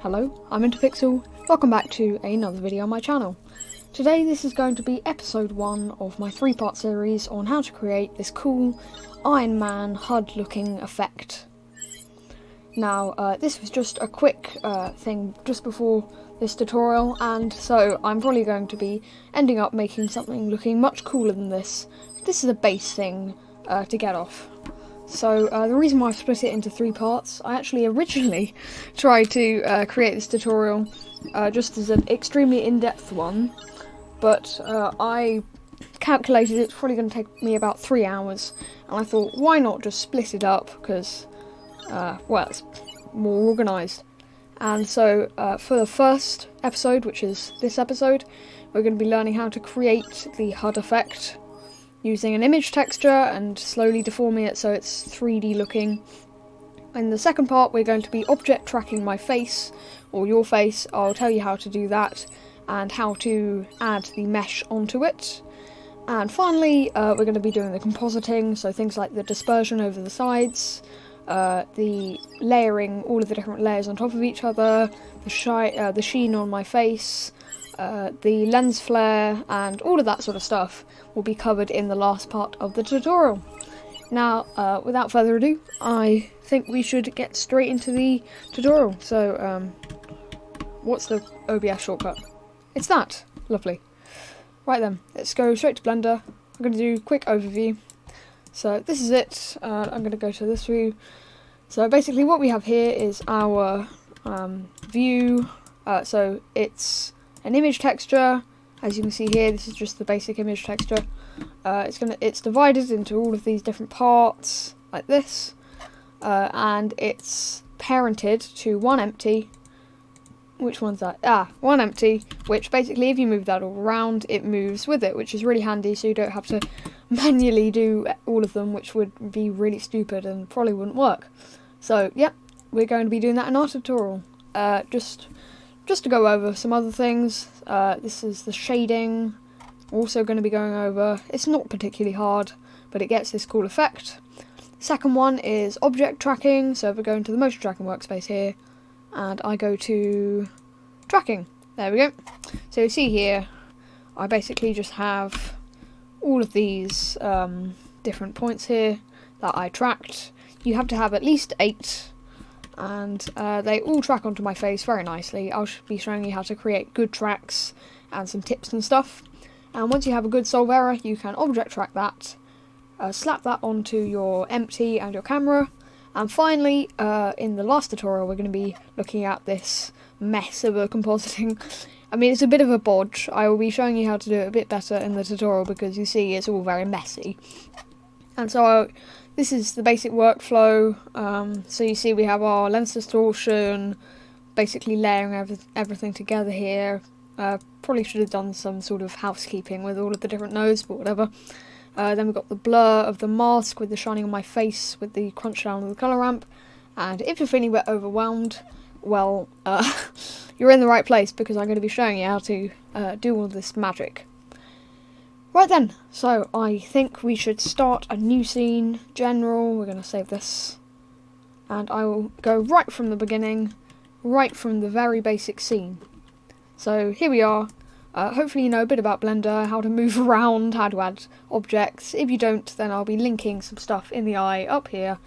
Hello, I'm InterPixel. Welcome back to another video on my channel. Today this is going to be episode 1 of my 3-part series on how to create this cool Iron Man HUD looking effect. Now this was just a quick thing just before this tutorial, and so I'm probably going to be ending up making something looking much cooler than this. This is a base thing to get off. So the reason why I've split it into 3 parts, I actually originally tried to create this tutorial just as an extremely in-depth one, but I calculated it's probably going to take me about 3 hours, and I thought, why not just split it up, because, well, it's more organised. And so for the first episode, which is this episode, we're going to be learning how to create the HUD effect using an image texture and slowly deforming it so it's 3D looking. In the second part, we're going to be object tracking my face, or your face. I'll tell you how to do that and how to add the mesh onto it. And finally, we're going to be doing the compositing, so things like the dispersion over the sides, the layering all of the different layers on top of each other, the sheen on my face, the lens flare, and all of that sort of stuff will be covered in the last part of the tutorial. Now, without further ado, I think we should get straight into the tutorial. So, what's the OBS shortcut? It's that! Lovely. Right then, let's go straight to Blender. I'm going to do a quick overview. So, this is it. I'm going to go to this view. So, basically what we have here is our view. So, it's an image texture. As you can see here, this is just the basic image texture. It's divided into all of these different parts, like this, and it's parented to one empty. Which one's that? One empty, which basically if you move that all around, it moves with it, which is really handy, so you don't have to manually do all of them, which would be really stupid and probably wouldn't work. So, yeah, we're going to be doing that in our tutorial. Just to go over some other things, this is the shading, also going to be going over. It's not particularly hard, but it gets this cool effect. Second one is object tracking, so if we go into the motion tracking workspace here, and I go to tracking, there we go. So you see here, I basically just have all of these different points here that I tracked. You have to have at least 8. And they all track onto my face very nicely. I'll be showing you how to create good tracks and some tips and stuff. And once you have a good solve error, you can object track that, slap that onto your empty and your camera. And finally, in the last tutorial, we're going to be looking at this mess of a compositing. I mean, it's a bit of a bodge. I will be showing you how to do it a bit better in the tutorial because you see it's all very messy. And so this is the basic workflow. So you see we have our lens distortion, basically layering everything together here. Probably should have done some sort of housekeeping with all of the different nodes, but whatever. Then we've got the blur of the mask with the shining on my face with the crunch down of the colour ramp. And if you're feeling a bit overwhelmed, well, you're in the right place because I'm going to be showing you how to do all this magic. Right then, so I think we should start a new scene, general. We're going to save this, and I will go right from the beginning, right from the very basic scene. So here we are. Hopefully you know a bit about Blender, how to move around, how to add objects. If you don't, then I'll be linking some stuff in the eye up here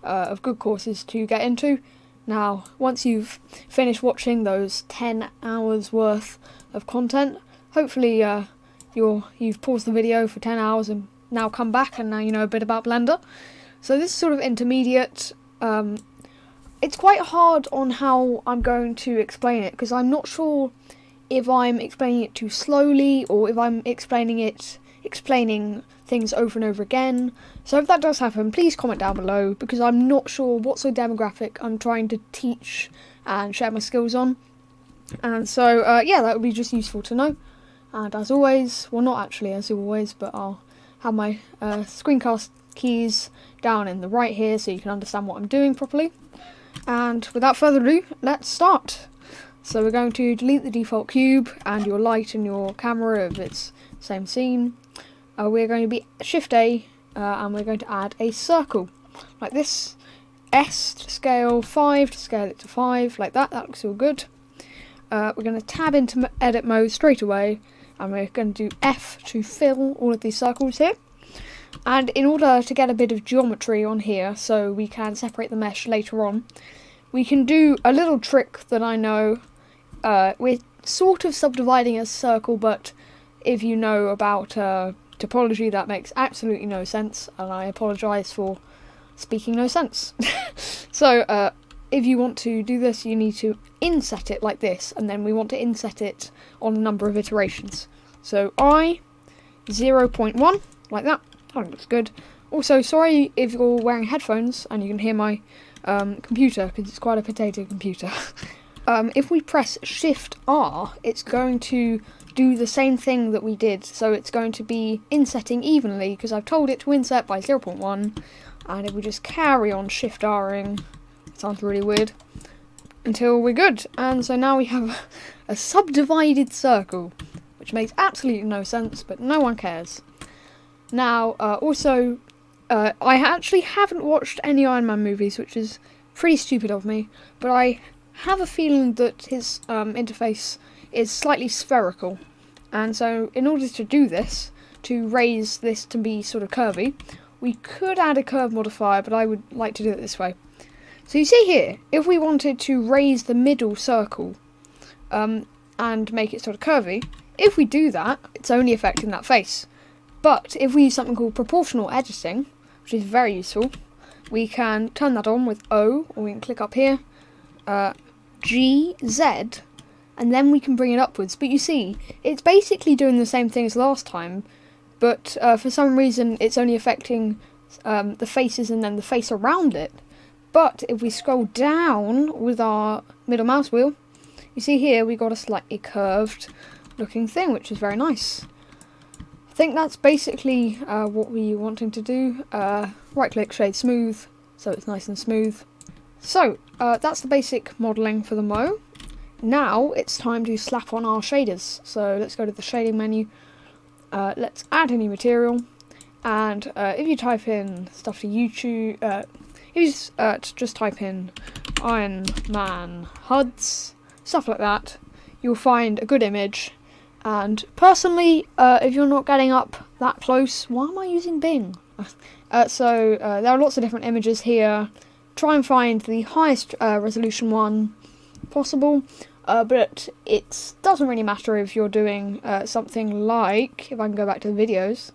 of good courses to get into. Now, once you've finished watching those 10 hours worth of content, hopefully you've paused the video for 10 hours and now come back and now you know a bit about Blender. So this is sort of intermediate. It's quite hard on how I'm going to explain it because I'm not sure if I'm explaining it too slowly or if I'm explaining things over and over again. So if that does happen, please comment down below because I'm not sure what sort of demographic I'm trying to teach and share my skills on. And so yeah, that would be just useful to know. And as always, well not actually as always, but I'll have my screencast keys down in the right here so you can understand what I'm doing properly. And without further ado, let's start. So we're going to delete the default cube and your light and your camera if it's same scene. We're going to be Shift A and we're going to add a circle like this. S to scale, 5 to scale it to 5, like that. That looks all good. We're going to tab into edit mode straight away, and we're going to do F to fill all of these circles here. And in order to get a bit of geometry on here, so we can separate the mesh later on, we can do a little trick that I know. We're sort of subdividing a circle, but if you know about topology, that makes absolutely no sense, and I apologise for speaking no sense. So if you want to do this, you need to inset it like this, and then we want to inset it on a number of iterations. So I 0.1, like that. That looks good. Also, sorry if you're wearing headphones and you can hear my computer, because it's quite a potato computer. If we press Shift R, it's going to do the same thing that we did. So it's going to be insetting evenly, because I've told it to inset by 0.1, and if we just carry on Shift R-ing, it sounds really weird, until we're good. And so now we have a subdivided circle, which makes absolutely no sense, but no one cares. Now, also, I actually haven't watched any Iron Man movies, which is pretty stupid of me, but I have a feeling that his interface is slightly spherical. And so, in order to do this, to raise this to be sort of curvy, we could add a curve modifier, but I would like to do it this way. So you see here, if we wanted to raise the middle circle and make it sort of curvy, if we do that, it's only affecting that face. But if we use something called proportional editing, which is very useful, we can turn that on with O, or we can click up here, G, Z, and then we can bring it upwards. But you see, it's basically doing the same thing as last time, but for some reason it's only affecting the faces and then the face around it. But if we scroll down with our middle mouse wheel, you see here we got a slightly curved looking thing, which is very nice. I think that's basically what we wanting to do. Right click, shade smooth, so it's nice and smooth. So that's the basic modelling for the Mo. Now it's time to slap on our shaders. So let's go to the shading menu. Let's add a new material, and if you type in stuff to YouTube, if you just type in Iron Man HUDs, stuff like that, you'll find a good image. And personally, if you're not getting up that close, why am I using Bing? So there are lots of different images here. Try and find the highest resolution one possible, but it doesn't really matter if you're doing something like, if I can go back to the videos,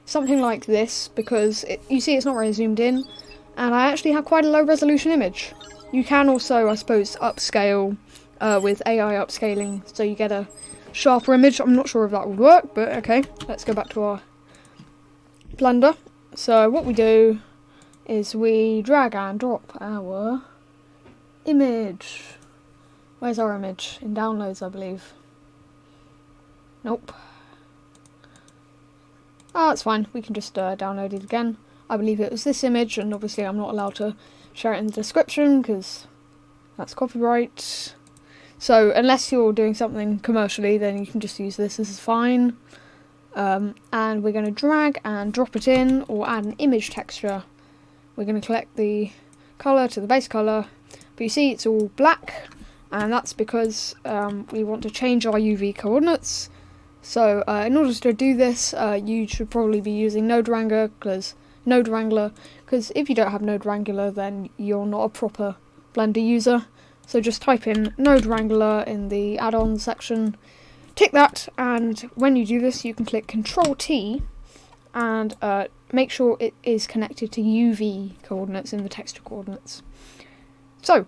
something like this, because you see it's not really zoomed in, and I actually have quite a low resolution image. You can also, I suppose, upscale with AI upscaling, so you get a sharper image. I'm not sure if that would work, but okay, let's go back to our Blender. So what we do is we drag and drop our image. Where's our image? In downloads, I believe. Nope. Oh, that's fine, we can just download it again. I believe it was this image, and obviously I'm not allowed to share it in the description because that's copyright. So unless you're doing something commercially, then you can just use this is fine. And we're going to drag and drop it in, or add an image texture. We're going to collect the colour to the base colour, but you see it's all black, and that's because we want to change our UV coordinates. So in order to do this, you should probably be using Node Wrangler, because if you don't have Node Wrangler, then you're not a proper Blender user. So just type in Node Wrangler in the add-ons section, tick that, and when you do this you can click Ctrl T and make sure it is connected to UV coordinates in the texture coordinates. So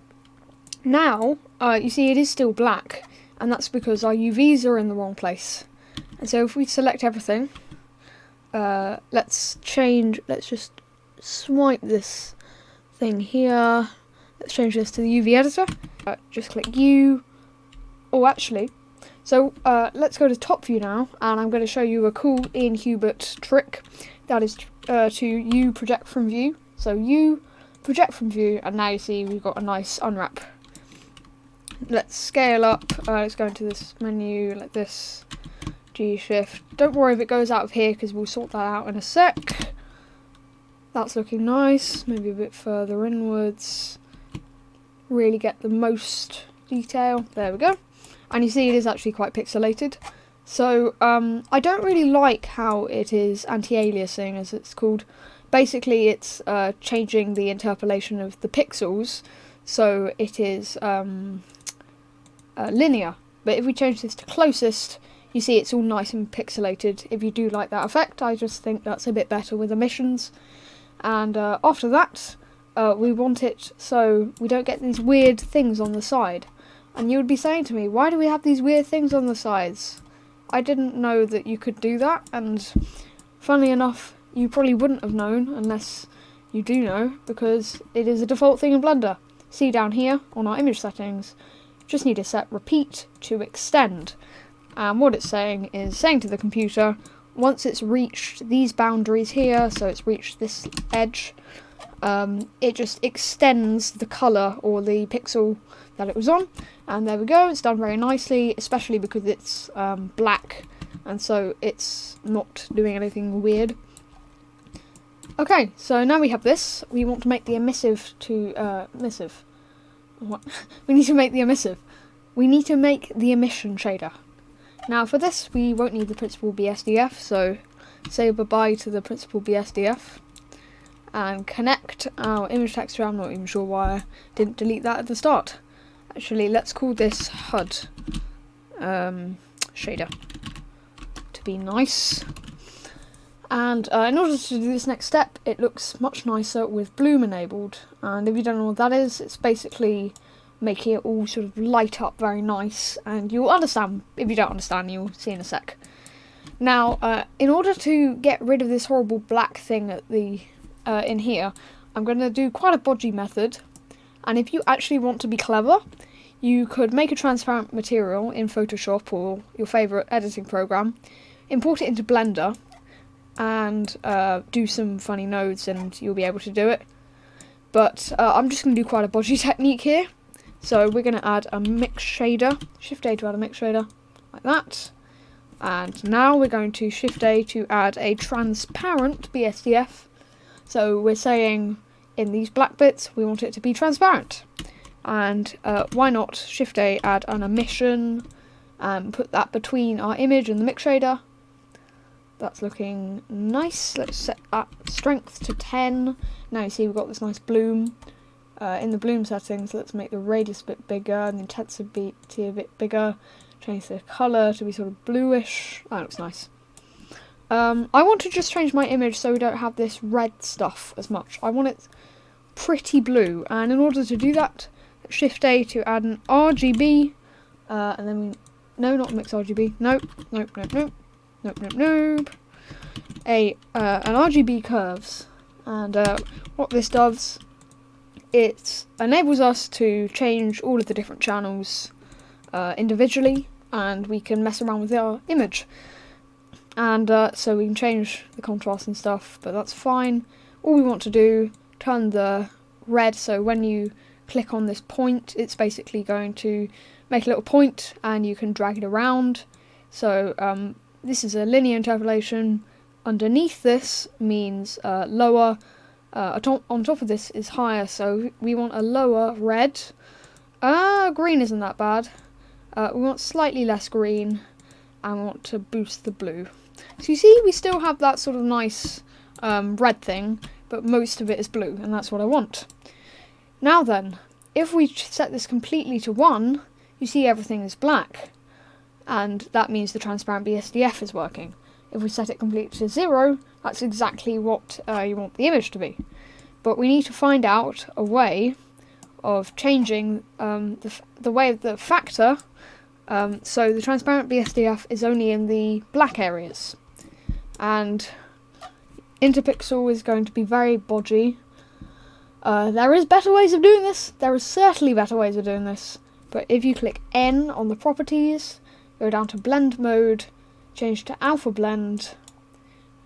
now you see it is still black, and that's because our UVs are in the wrong place. And so if we select everything, let's just swipe this thing here. Let's change this to the UV editor. Just click U. Oh, actually, so let's go to top view now, and I'm going to show you a cool Abbitt trick. That is to U project from view. So U project from view, and now you see we've got a nice unwrap. Let's scale up. Let's go into this menu like this. G shift. Don't worry if it goes out of here, because we'll sort that out in a sec. That's looking nice. Maybe a bit further inwards. Really get the most detail. There we go. And you see it is actually quite pixelated. So I don't really like how it is anti-aliasing, as it's called. Basically it's changing the interpolation of the pixels, so it is linear. But if we change this to closest, you see it's all nice and pixelated. If you do like that effect, I just think that's a bit better with emissions. And after that, we want it so we don't get these weird things on the side. And you would be saying to me, why do we have these weird things on the sides? I didn't know that you could do that, and funnily enough, you probably wouldn't have known unless you do know, because it is a default thing in Blender. See down here on our image settings, just need to set repeat to extend. And what it's saying is saying to the computer, once it's reached these boundaries here, so it's reached this edge, it just extends the colour or the pixel that it was on. And there we go, it's done very nicely, especially because it's black, and so it's not doing anything weird. Okay, so now we have this. We want to make the emissive to emissive. What? We need to make the emissive. We need to make the emission shader. Now for this, we won't need the principal BSDF, so say bye-bye to the principal BSDF. And connect our image texture. I'm not even sure why I didn't delete that at the start. Actually, let's call this HUD shader to be nice. And in order to do this next step, it looks much nicer with bloom enabled. And if you don't know what that is, it's basically making it all sort of light up very nice. And you'll understand. If you don't understand, you'll see in a sec. Now, in order to get rid of this horrible black thing at the in here, I'm going to do quite a bodgy method. And if you actually want to be clever, you could make a transparent material in Photoshop or your favourite editing program, import it into Blender, and do some funny nodes, and you'll be able to do it. But I'm just going to do quite a bodgy technique here. So we're going to add a mix shader, Shift A to add a mix shader, like that. And now we're going to Shift A to add a transparent BSDF. So we're saying in these black bits, we want it to be transparent. And why not Shift A, add an emission, and put that between our image and the mix shader. That's looking nice. Let's set that strength to 10. Now you see we've got this nice bloom. In the bloom settings, let's make the radius a bit bigger and the intensity a bit bigger. Change the colour to be sort of bluish. That looks nice. I want to just change my image so we don't have this red stuff as much. I want it pretty blue, and in order to do that, Shift A to add an RGB, and then no, not mix RGB, nope, an RGB curves. And what this does, it enables us to change all of the different channels individually, and we can mess around with our image. And so we can change the contrast and stuff, but that's fine. All we want to do, turn the red, so when you click on this point, it's basically going to make a little point, and you can drag it around. So this is a linear interpolation. Underneath this means lower. On top of this is higher, so we want a lower red. Green isn't that bad. We want slightly less green, and we want to boost the blue. So you see, we still have that sort of nice red thing, but most of it is blue, and that's what I want. Now then, if we set this completely to 1, you see everything is black, and that means the transparent BSDF is working. If we set it completely to 0, that's exactly what you want the image to be. But we need to find out a way of changing the way of the factor, so the transparent BSDF is only in the black areas. And InterPixel is going to be very bodgy. There is better ways of doing this. There are certainly better ways of doing this. But if you click N on the properties, go down to blend mode, change to alpha blend,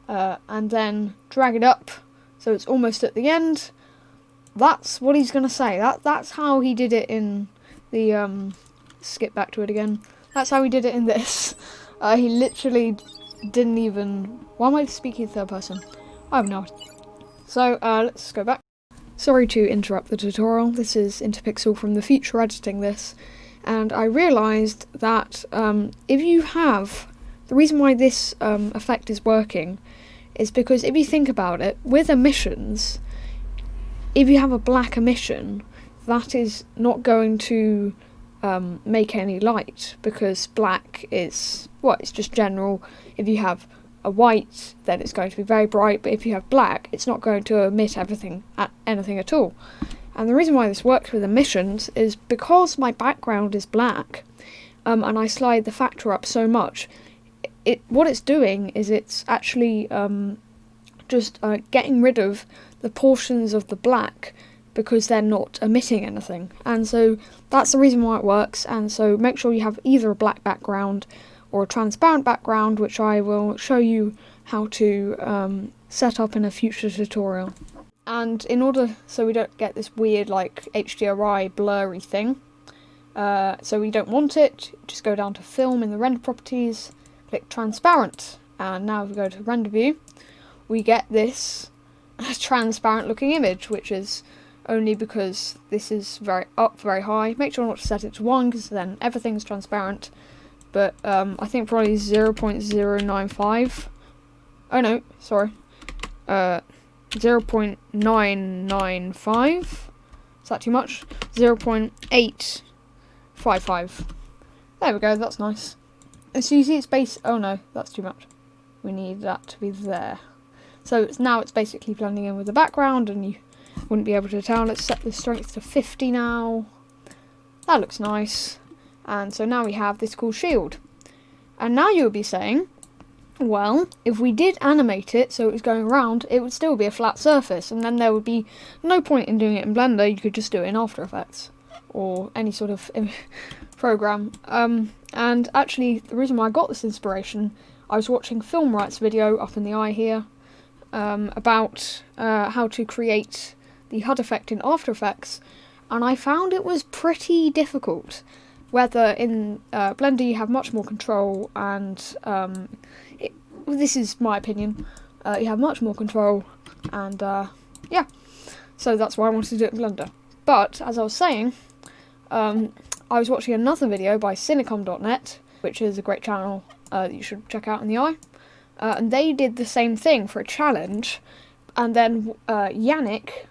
and then drag it up so it's almost at the end. That's what he's going to say. That's how he did it in the... skip back to it again. That's how he did it in this. He literally didn't even... Why am I speaking third person? I have no idea. So let's go back. Sorry to interrupt the tutorial. This is InterPixel from the future editing this, and I realised that if you have, the reason why this effect is working is because if you think about it, with emissions, if you have a black emission, that is not going to make any light, because black is, it's just general. If you have a white, then it's going to be very bright, but if you have black, it's not going to emit anything at all. And the reason why this works with emissions is because my background is black, and I slide the factor up so much, what it's doing is it's actually just getting rid of the portions of the black, because they're not emitting anything. And so that's the reason why it works. And so make sure you have either a black background or a transparent background, which I will show you how to set up in a future tutorial. And in order, so we don't get this weird like HDRI blurry thing, so we don't want it, just go down to film in the render properties, click transparent, and now if we go to render view, we get this transparent looking image, which is only because this is very high. Make sure not to set it to 1, because then everything's transparent. But I think probably 0.095. Oh no, sorry. 0.995. Is that too much? 0.855. There we go, that's nice. And so you see it's oh no, that's too much. We need that to be there. So now it's basically blending in with the background, and you wouldn't be able to tell. Let's set the strength to 50 now. That looks nice. And so now we have this cool shield. And now you'll be saying, well, if we did animate it so it was going around, it would still be a flat surface, and then there would be no point in doing it in Blender. You could just do it in After Effects or any sort of program. And actually, the reason why I got this inspiration, I was watching Film Right's video up in the eye here about how to create the HUD effect in After Effects, and I found it was pretty difficult. Whether in Blender you have much more control, and this is my opinion, you have much more control, and yeah, so that's why I wanted to do it in Blender. But as I was saying, I was watching another video by Cinecom.net, which is a great channel that you should check out in the eye, and they did the same thing for a challenge. And then Yannick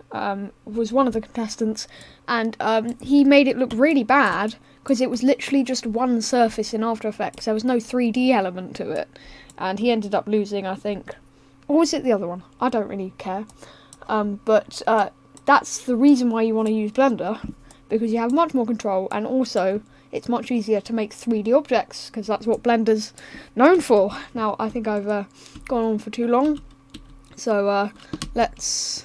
was one of the contestants, and he made it look really bad because it was literally just one surface in After Effects. There was no 3D element to it, and he ended up losing, I think. Or was it the other one? I don't really care. But that's the reason why you want to use Blender, because you have much more control, and also it's much easier to make 3D objects, because that's what Blender's known for. Now, I think I've gone on for too long. So let's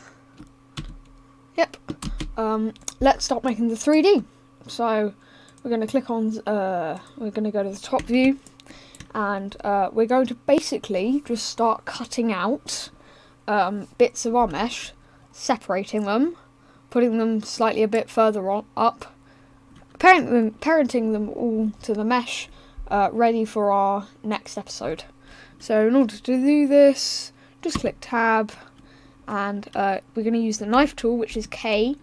start making the 3D. So we're going to click on, we're going to go to the top view, and we're going to basically just start cutting out bits of our mesh, separating them, putting them slightly a bit further up, parenting them all to the mesh, ready for our next episode. So in order to do this, just click tab, and we're going to use the knife tool, which is K.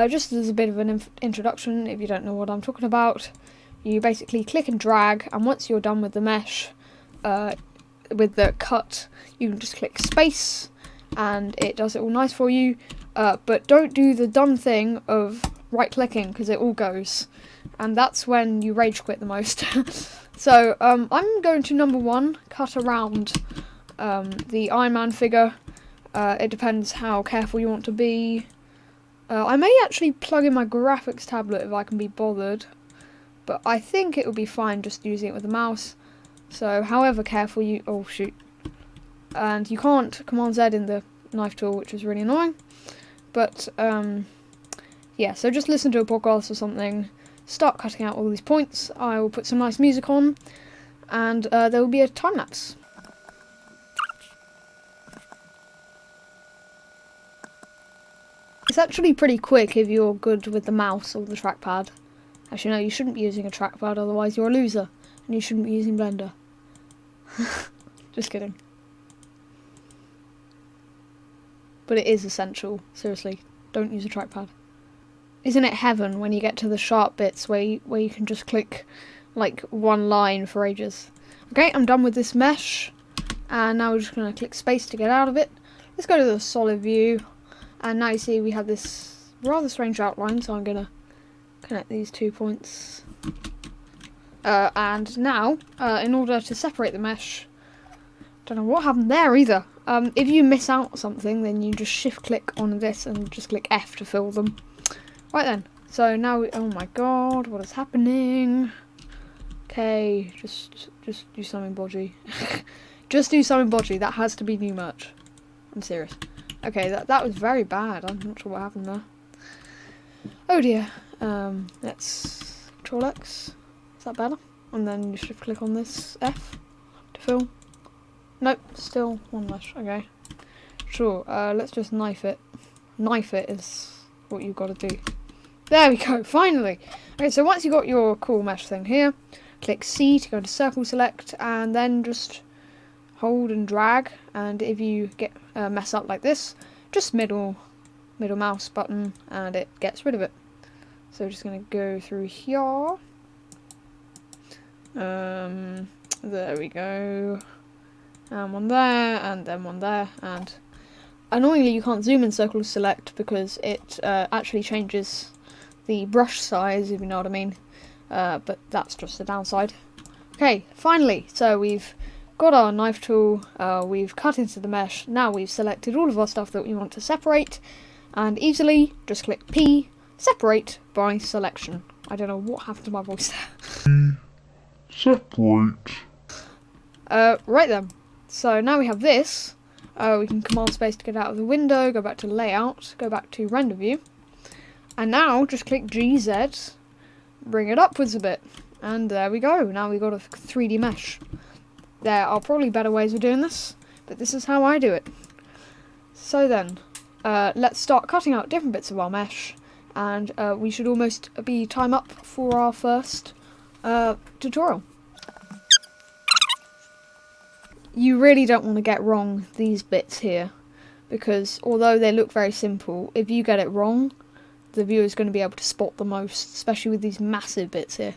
Just as a bit of an introduction, if you don't know what I'm talking about, you basically click and drag, and once you're done with the mesh, with the cut, you can just click space, and it does it all nice for you. But don't do the dumb thing of right clicking, because it all goes, and that's when you rage quit the most. So I'm going to number 1, cut around the Iron Man figure. It depends how careful you want to be. I may actually plug in my graphics tablet if I can be bothered, but I think it would be fine just using it with the mouse. So however careful you... oh shoot. And you can't Command Z in the knife tool, which is really annoying. But yeah, so just listen to a podcast or something, start cutting out all these points. I will put some nice music on, and there will be a time lapse. It's actually pretty quick if you're good with the mouse or the trackpad. Actually, no, you shouldn't be using a trackpad, otherwise you're a loser. And you shouldn't be using Blender. Just kidding. but it is essential. Seriously, don't use a trackpad. Isn't it heaven when you get to the sharp bits where you can just click like one line for ages? Okay, I'm done with this mesh, and now we're just going to click space to get out of it. Let's go to the solid view, and now you see we have this rather strange outline, so I'm going to connect these 2 points. And now, in order to separate the mesh, don't know what happened there either. If you miss out something, then you just shift click on this and just click F to fill them. Right then, so now oh my god, what is happening? Okay, just do something bodgy. Just do something bodgy, that has to be new merch. I'm serious. Okay, that was very bad, I'm not sure what happened there. Oh dear. Let's Control X. Is that better? And then you shift click on this F to fill. Nope, still one mesh. Okay. Sure, let's just knife it. Knife it is what you've got to do. There we go, finally! Okay, so once you've got your cool mesh thing here, click C to go to circle select, and then just hold and drag, and if you get mess up like this, just middle mouse button and it gets rid of it. So we're just going to go through here. There we go. And one there, and then one there, and annoyingly you can't zoom in circle select because it actually changes the brush size, if you know what I mean. But that's just the downside. Okay, finally, so we've got our knife tool, we've cut into the mesh, now we've selected all of our stuff that we want to separate, and easily just click P, separate by selection. I don't know what happened to my voice there. Separate. Right then, so now we have this, we can command space to get out of the window, go back to layout, go back to render view, and now just click GZ, bring it upwards a bit, and there we go, now we've got a 3D mesh. There are probably better ways of doing this, but this is how I do it. So then, let's start cutting out different bits of our mesh, and we should almost be time up for our first tutorial. You really don't want to get wrong these bits here, because although they look very simple, if you get it wrong, the viewer is going to be able to spot the most, especially with these massive bits here.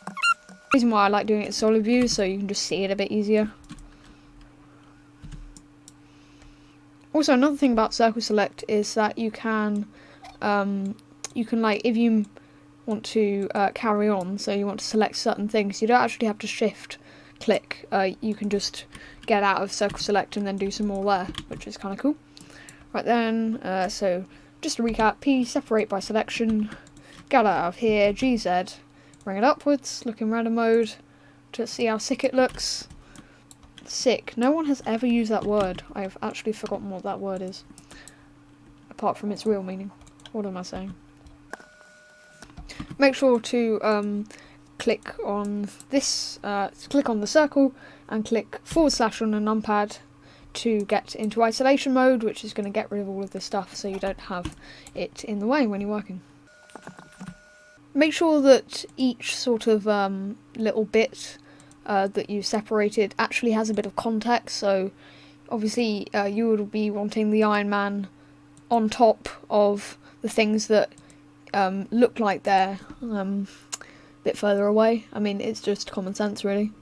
The reason why I like doing it in solid view, so you can just see it a bit easier. Also, another thing about circle select is that you can like, if you want to carry on, so you want to select certain things, you don't actually have to shift click, you can just get out of circle select and then do some more there, which is kind of cool. Right then, so just to recap, P, separate by selection, get out of here, GZ, bring it upwards, look in render mode to see how sick it looks. Sick. No one has ever used that word. I've actually forgotten what that word is, apart from its real meaning. What am I saying? Make sure to click on this, click on the circle and click / on a numpad to get into isolation mode, which is going to get rid of all of this stuff so you don't have it in the way when you're working. Make sure that each sort of little bit that you separated actually has a bit of context, so obviously you would be wanting the Iron Man on top of the things that look like they're a bit further away. I mean, it's just common sense, really.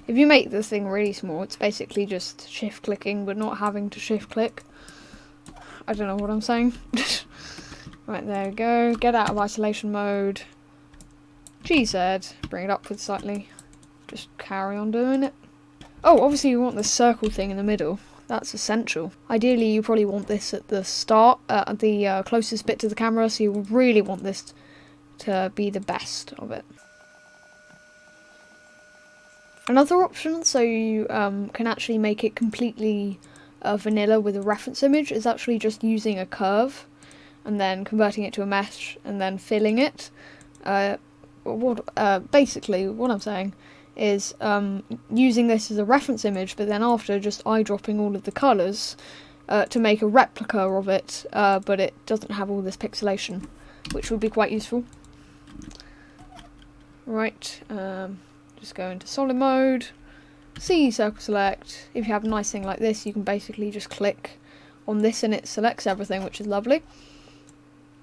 If you make this thing really small, it's basically just shift clicking but not having to shift click. I don't know what I'm saying. Right, there we go. Get out of isolation mode. GZ, bring it upwards slightly. Just carry on doing it. Oh, obviously you want the circle thing in the middle. That's essential. Ideally you probably want this at the start, at the closest bit to the camera, so you really want this to be the best of it. Another option, so you can actually make it completely vanilla with a reference image, is actually just using a curve and then converting it to a mesh and then filling it. Basically, what I'm saying is using this as a reference image, but then after just eyedropping all of the colours to make a replica of it, but it doesn't have all this pixelation, which would be quite useful. Right, just go into solid mode, C, circle select. If you have a nice thing like this, you can basically just click on this and it selects everything, which is lovely.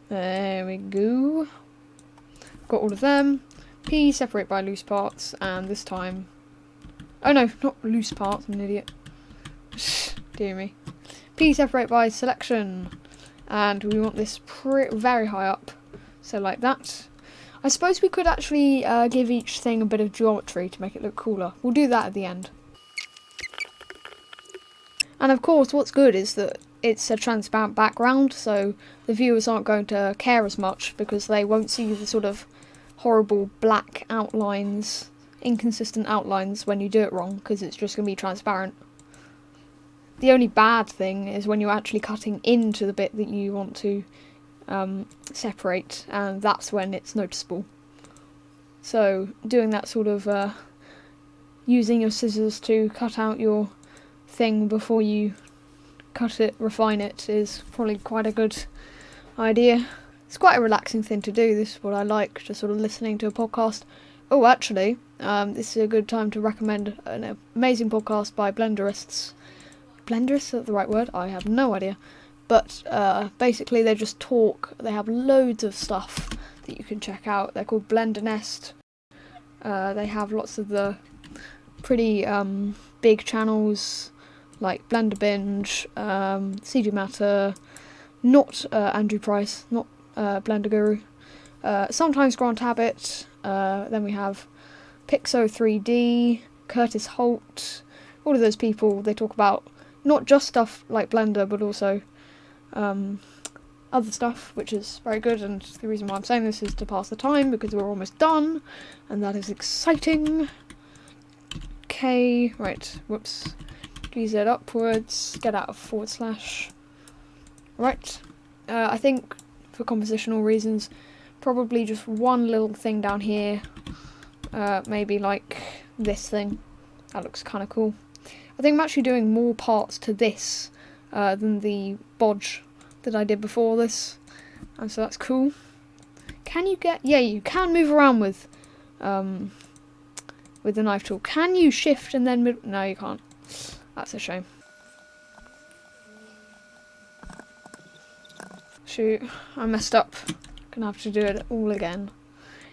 There we go. Got all of them. P, separate by loose parts, and this time... Oh no, not loose parts, I'm an idiot. Dear me. P, separate by selection. And we want this very high up, so like that. I suppose we could actually give each thing a bit of geometry to make it look cooler. We'll do that at the end. And of course, what's good is that it's a transparent background, so the viewers aren't going to care as much because they won't see the sort of horrible black outlines, inconsistent outlines when you do it wrong, because it's just going to be transparent. The only bad thing is when you're actually cutting into the bit that you want to separate, and that's when it's noticeable. So doing that sort of using your scissors to cut out your thing before you cut it, refine it, is probably quite a good idea. It's quite a relaxing thing to do. This is what I like, just sort of listening to a podcast. Oh, actually, this is a good time to recommend an amazing podcast by Blenderists. Blenderists, is that the right word? I have no idea. But basically they just talk. They have loads of stuff that you can check out. They're called Blender Nest. They have lots of the pretty big channels like Blender Binge, CG Matter, not Andrew Price, not Blender Guru. Sometimes Grant Abbitt. Then we have Pixo 3D, Curtis Holt. All of those people, they talk about not just stuff like Blender, but also other stuff, which is very good. And the reason why I'm saying this is to pass the time, because we're almost done, and that is exciting. Okay, right, whoops. GZ upwards, get out of /. Right, I think for compositional reasons, probably just one little thing down here, maybe like this thing. That looks kind of cool. I think I'm actually doing more parts to this than the bodge that I did before this, and so that's cool. Can you get... Yeah, you can move around with the knife tool. Can you shift and then move? No, you can't. That's a shame. Shoot, I messed up. Gonna have to do it all again.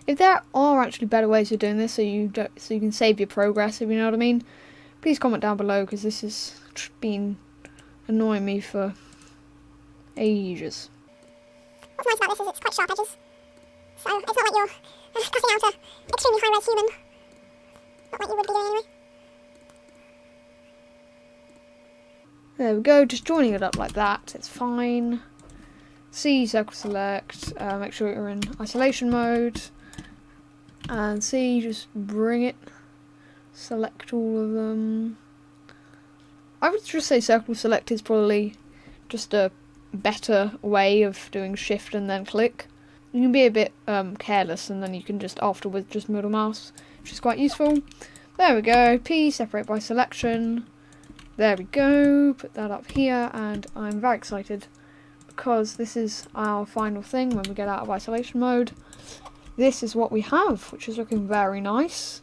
If there are actually better ways of doing this, so you can save your progress, if you know what I mean, please comment down below, because this has been annoying me for ages. What's nice about this is it's quite sharp edges, so it's not like you're cutting out an extremely high-res human. Not like you would be doing anyway. There we go, just joining it up like that, it's fine. C, circle select, make sure you're in isolation mode, and C, just bring it, select all of them. I would just say circle select is probably just a better way of doing shift and then click. You can be a bit careless, and then you can just afterwards just middle mouse, which is quite useful. There we go, P, separate by selection. There we go, put that up here, and I'm very excited because this is our final thing when we get out of isolation mode. This is what we have, which is looking very nice.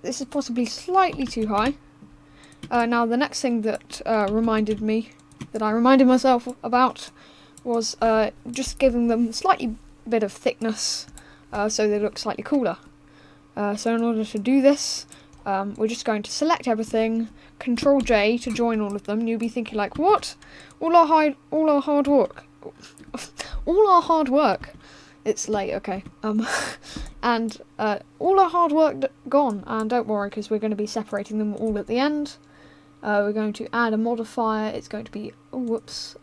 This is possibly slightly too high. Now the next thing that I reminded myself about was just giving them slightly bit of thickness so they look slightly cooler. So in order to do this, we're just going to select everything, Control J to join all of them, and you'll be thinking like, what? All our hard work. It's late, okay. And all our hard work gone, and don't worry, because we're going to be separating them all at the end. We're going to add a modifier. It's going to be,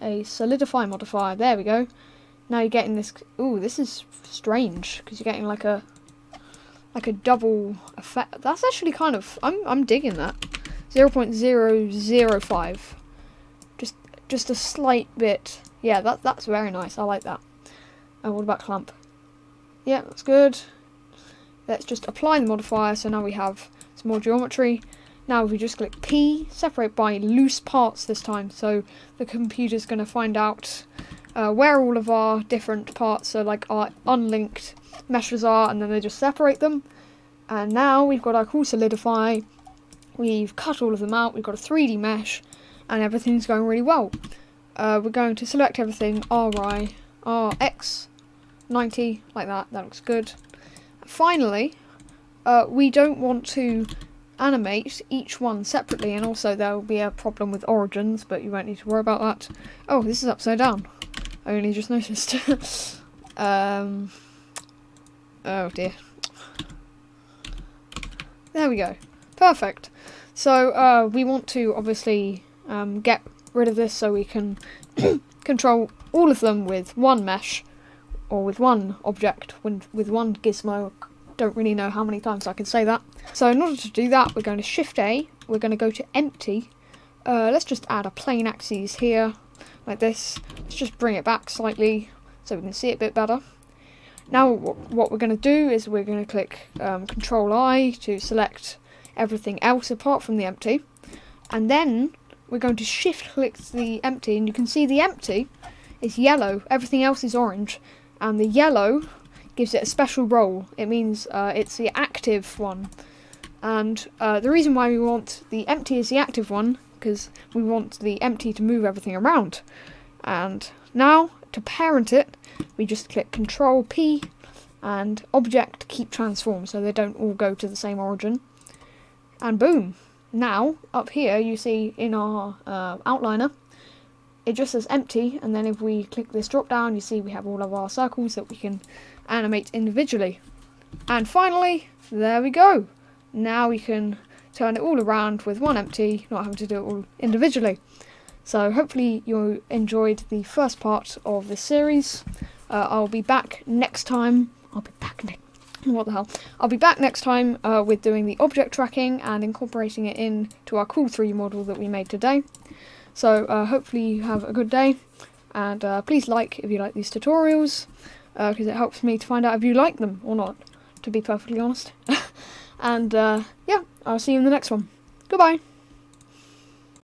a solidify modifier. There we go. Now you're getting this. Ooh, this is strange because you're getting like a double effect. That's actually kind of. I'm digging that. 0.005. Just a slight bit. Yeah, that's very nice. I like that. What about clamp? Yeah, that's good. Let's just apply the modifier. So now we have some more geometry. Now if we just click P, separate by loose parts this time, so the computer's going to find out where all of our different parts, so like our unlinked meshes are, and then they just separate them. And now we've got our cool solidify, we've cut all of them out, we've got a 3D mesh, and everything's going really well. We're going to select everything, RI, RX, 90, like that, that looks good. Finally, we don't want to animate each one separately, and also there will be a problem with origins, but you won't need to worry about that. Oh, this is upside down. I only just noticed. Oh dear. There we go. Perfect. So we want to obviously get rid of this so we can control all of them with one mesh, or with one object, with one gizmo. Don't really know how many times I can say that. So in order to do that, we're going to Shift A, we're going to go to Empty. Let's just add a plain axis here, like this. Let's just bring it back slightly so we can see it a bit better. Now what we're going to do is we're going to click Control I to select everything else apart from the empty. And then we're going to shift click the empty, and you can see the empty is yellow, everything else is orange, and the yellow gives it a special role. It means it's the active one. And the reason why we want the empty as the active one, because we want the empty to move everything around. And now to parent it, we just click Control P and Object Keep Transform, so they don't all go to the same origin. And boom! Now up here you see in our outliner it just says empty, and then if we click this drop down you see we have all of our circles that we can animate individually. And finally, there we go! Now we can turn it all around with one empty, not having to do it all individually. So hopefully you enjoyed the first part of this series. I'll be back next time. I'll be back next time with doing the object tracking and incorporating it into our cool 3D model that we made today. So hopefully you have a good day, and please like if you like these tutorials, because it helps me to find out if you like them or not, to be perfectly honest. And yeah, I'll see you in the next one. Goodbye!